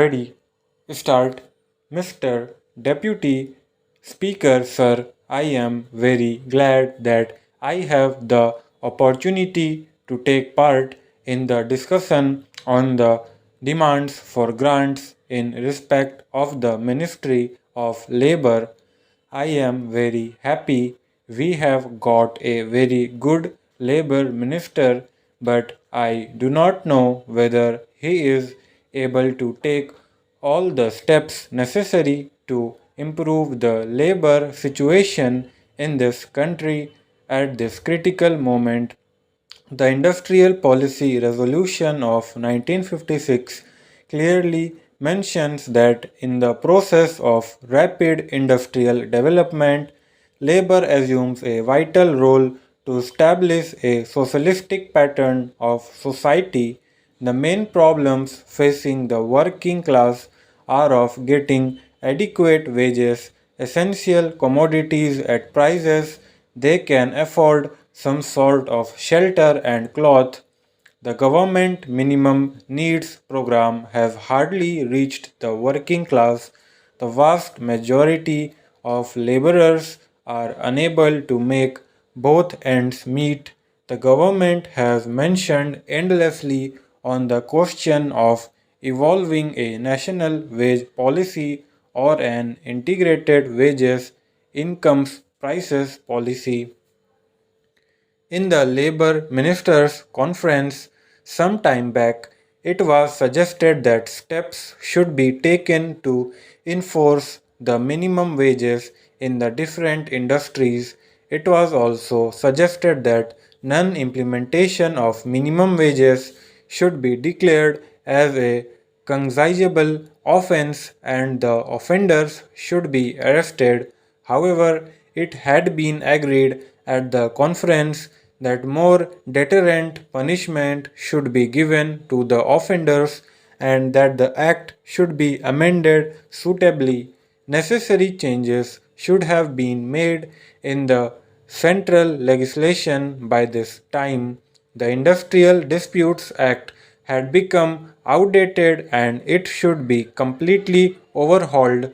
Ready? Start. Mr. Deputy Speaker, sir, I am very glad that I have the opportunity to take part in the discussion on the demands for grants in respect of the Ministry of Labour. I am very happy we have got a very good Labour Minister, but I do not know whether he is able to take all the steps necessary to improve the labor situation in this country at this critical moment. The Industrial Policy Resolution of 1956 clearly mentions that in the process of rapid industrial development, labor assumes a vital role to establish a socialistic pattern of society. The main problems facing the working class are of getting adequate wages, essential commodities at prices they can afford, some sort of shelter and cloth. The government minimum needs program has hardly reached the working class. The vast majority of laborers are unable to make both ends meet. The government has mentioned endlessly on the question of evolving a national wage policy or an integrated wages, incomes, prices policy. In the Labour Ministers' Conference some time back, it was suggested that steps should be taken to enforce the minimum wages in the different industries. It was also suggested that non implementation of minimum wages should be declared as a cognizable offence and the offenders should be arrested. However, it had been agreed at the conference that more deterrent punishment should be given to the offenders and that the act should be amended suitably. Necessary changes should have been made in the central legislation by this time. The Industrial Disputes Act had become outdated and it should be completely overhauled.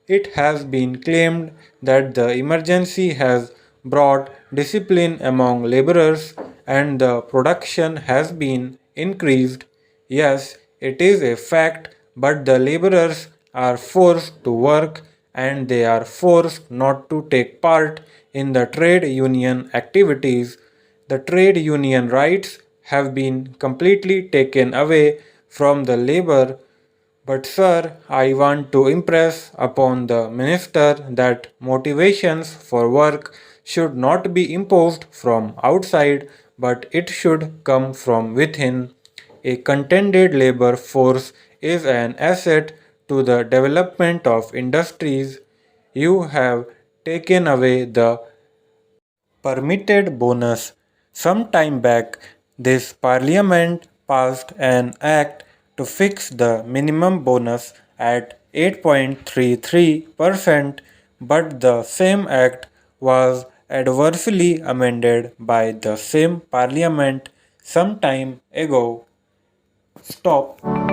It has been claimed that the emergency has brought discipline among laborers and the production has been increased. Yes, it is a fact, but the laborers are forced to work and they are forced not to take part in the trade union activities. The trade union rights have been completely taken away from the labor. But, sir, I want to impress upon the minister that motivations for work should not be imposed from outside, but it should come from within. A contented labor force is an asset to the development of industries. You have taken away the permitted bonus. Some time back, this parliament passed an act to fix the minimum bonus at 8.33%, but the same act was adversely amended by the same parliament some time ago. Stop.